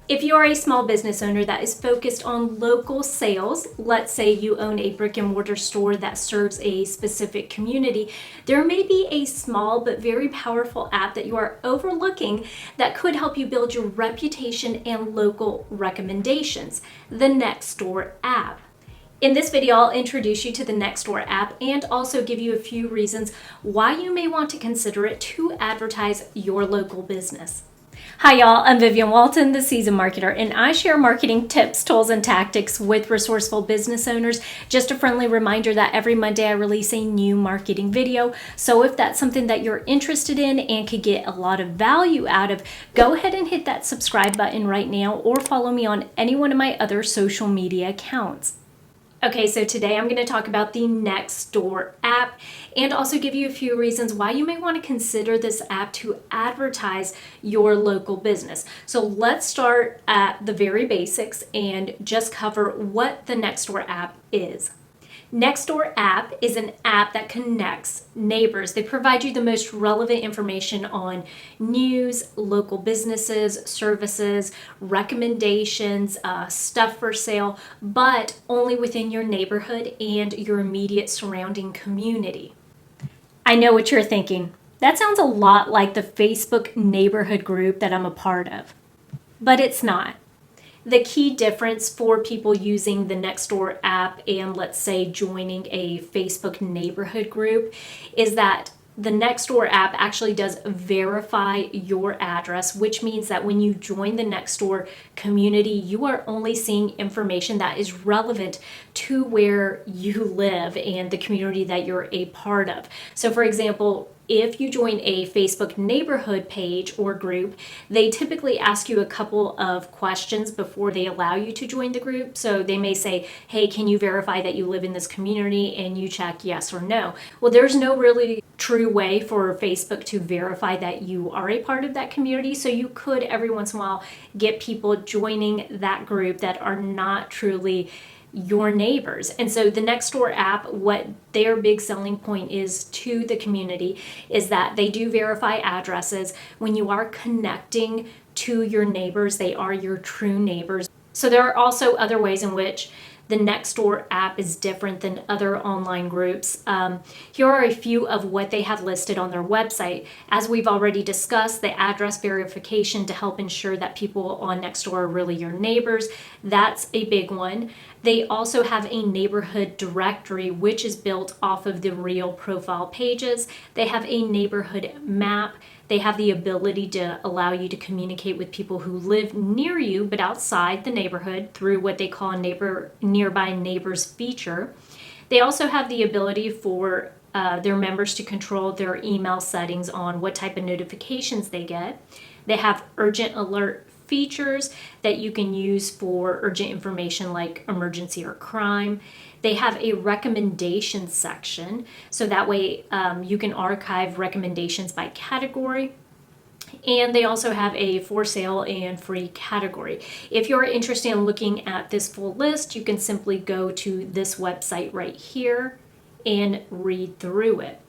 If you are a small business owner that is focused on local sales, let's say you own a brick and mortar store that serves a specific community, there may be a small but very powerful app that you are overlooking that could help you build your reputation and local recommendations, the Nextdoor app. In this video, I'll introduce you to the Nextdoor app and also give you a few reasons why you may want to consider it to advertise your local business. Hi y'all, I'm Vivian Walton, the Seasoned Marketer, and I share marketing tips, tools, and tactics with resourceful business owners. Just a friendly reminder that every Monday I release a new marketing video, so if that's something that you're interested in and could get a lot of value out of, go ahead and hit that subscribe button right now or follow me on any one of my other social media accounts. Okay, so today I'm going to talk about the Nextdoor app and also give you a few reasons why you may want to consider this app to advertise your local business. So let's start at the very basics and just cover what the Nextdoor app is. Nextdoor app is an app that connects neighbors. They provide you the most relevant information on news, local businesses, services, recommendations, stuff for sale, but only within your neighborhood and your immediate surrounding community. I know what you're thinking. That sounds a lot like the Facebook neighborhood group that I'm a part of, but it's not. The key difference for people using the Nextdoor app and let's say joining a Facebook neighborhood group is that the Nextdoor app actually does verify your address, which means that when you join the Nextdoor community, you are only seeing information that is relevant to where you live and the community that you're a part of. So for example, if you join a Facebook neighborhood page or group, they typically ask you a couple of questions before they allow you to join the group. So they may say, hey, can you verify that you live in this community? And you check yes or no. Well, there's no really true way for Facebook to verify that you are a part of that community. So you could every once in a while get people joining that group that are not truly your neighbors. And so the Nextdoor app, what their big selling point is to the community is that they do verify addresses. When you are connecting to your neighbors, they are your true neighbors. So there are also other ways in which the Nextdoor app is different than other online groups. Here are a few of what they have listed on their website. As we've already discussed, the address verification to help ensure that people on Nextdoor are really your neighbors. That's a big one. They also have a neighborhood directory, which is built off of the real profile pages. They have a neighborhood map. They have the ability to allow you to communicate with people who live near you but outside the neighborhood through what they call a nearby neighbors feature. They also have the ability for their members to control their email settings on what type of notifications they get. They have urgent alert features that you can use for urgent information like emergency or crime. They have a recommendation section, so that way you can archive recommendations by category. And they also have a for sale and free category. If you're interested in looking at this full list, you can simply go to this website right here and read through it.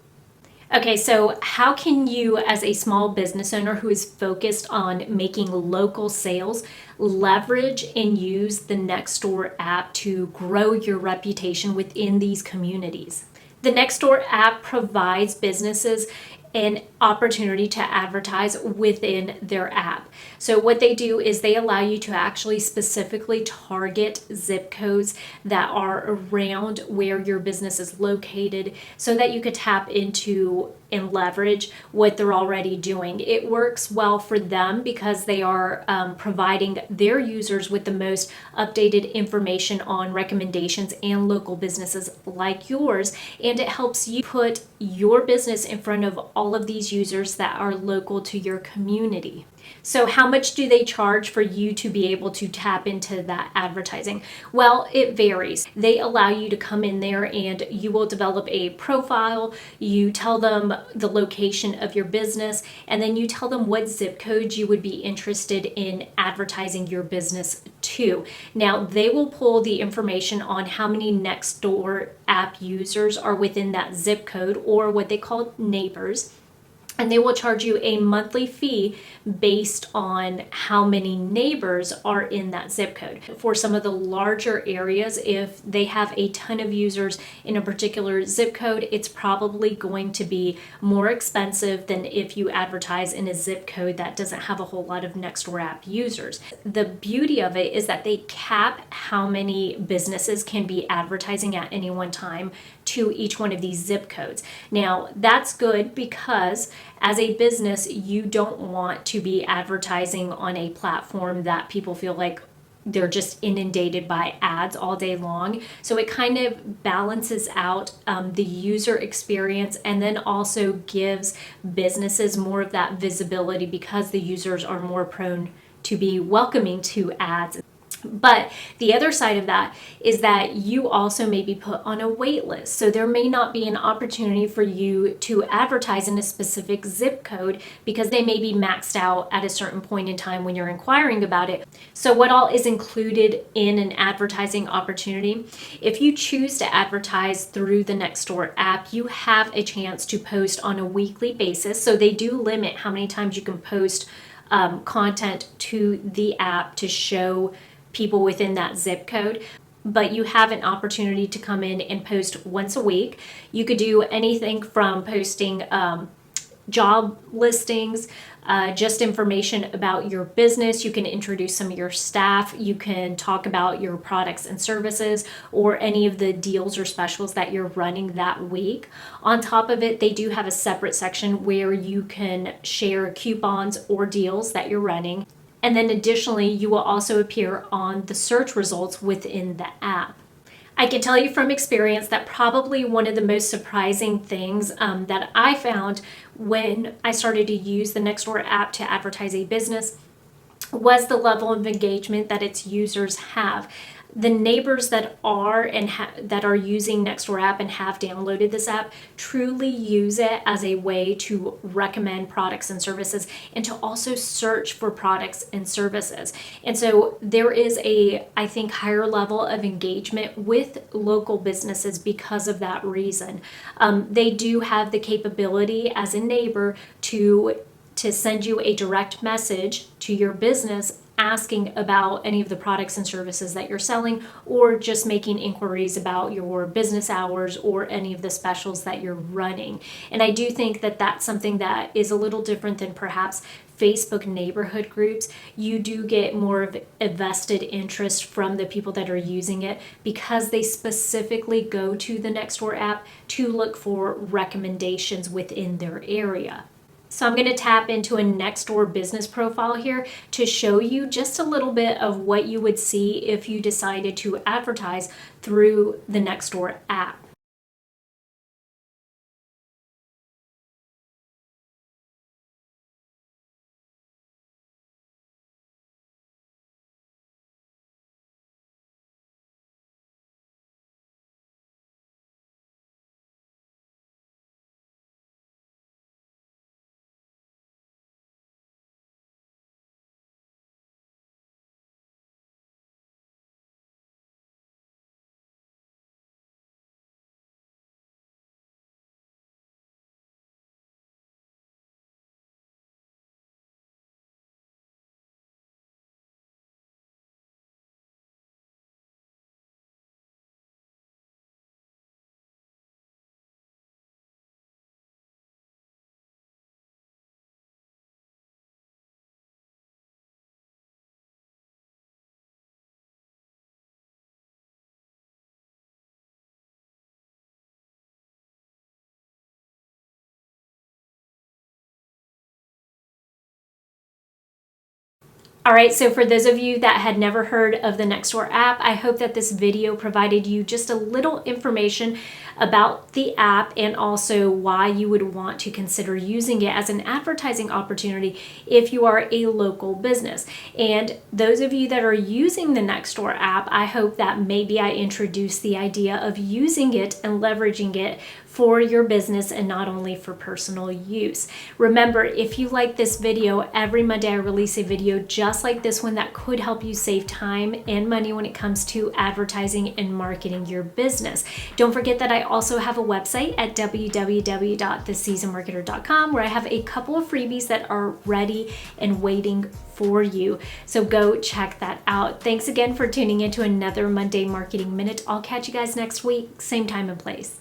Okay, so how can you as a small business owner who is focused on making local sales leverage and use the Nextdoor app to grow your reputation within these communities? The Nextdoor app provides businesses an opportunity to advertise within their app. So what they do is they allow you to actually specifically target zip codes that are around where your business is located so that you could tap into and leverage what they're already doing. It works well for them because they are providing their users with the most updated information on recommendations and local businesses like yours, and it helps you put your business in front of all of these users that are local to your community. So how much do they charge for you to be able to tap into that advertising? Well, it varies. They allow you to come in there and you will develop a profile. You tell them the location of your business, and then you tell them what zip code you would be interested in advertising your business to. Now, they will pull the information on how many Nextdoor app users are within that zip code, or what they call neighbors. and they will charge you a monthly fee based on how many neighbors are in that zip code. For some of the larger areas, if they have a ton of users in a particular zip code, it's probably going to be more expensive than if you advertise in a zip code that doesn't have a whole lot of Nextdoor app users. The beauty of it is that they cap how many businesses can be advertising at any one time to each one of these zip codes. Now, that's good because as a business, you don't want to be advertising on a platform that people feel like they're just inundated by ads all day long. So it kind of balances out the user experience, and then also gives businesses more of that visibility because the users are more prone to be welcoming to ads. But the other side of that is that you also may be put on a wait list. So there may not be an opportunity for you to advertise in a specific zip code because they may be maxed out at a certain point in time when you're inquiring about it. So what all is included in an advertising opportunity? If you choose to advertise through the Nextdoor app, you have a chance to post on a weekly basis. So they do limit how many times you can post content to the app to show people within that zip code, but you have an opportunity to come in and post once a week. You could do anything from posting job listings, just information about your business. You can introduce some of your staff. You can talk about your products and services, or any of the deals or specials that you're running that week. On top of it, they do have a separate section where you can share coupons or deals that you're running. And then additionally, you will also appear on the search results within the app. I can tell you from experience that probably one of the most surprising things that I found when I started to use the Nextdoor app to advertise a business was the level of engagement that its users have. The neighbors that are that are using Nextdoor app and have downloaded this app truly use it as a way to recommend products and services, and to also search for products and services. And so there is a, I think, higher level of engagement with local businesses because of that reason. They do have the capability as a neighbor to send you a direct message to your business asking about any of the products and services that you're selling, or just making inquiries about your business hours or any of the specials that you're running. And I do think that that's something that is a little different than perhaps Facebook neighborhood groups. You do get more of a vested interest from the people that are using it because they specifically go to the Nextdoor app to look for recommendations within their area. So I'm going to tap into a Nextdoor business profile here to show you just a little bit of what you would see if you decided to advertise through the Nextdoor app. All right, so for those of you that had never heard of the Nextdoor app, I hope that this video provided you just a little information about the app, and also why you would want to consider using it as an advertising opportunity if you are a local business. And those of you that are using the Nextdoor app, I hope that maybe I introduced the idea of using it and leveraging it for your business and not only for personal use. Remember, if you like this video, every Monday I release a video just like this one that could help you save time and money when it comes to advertising and marketing your business. Don't forget that I also have a website at www.theseasonedmarketer.com where I have a couple of freebies that are ready and waiting for you. So go check that out. Thanks again for tuning in to another Monday Marketing Minute. I'll catch you guys next week, same time and place.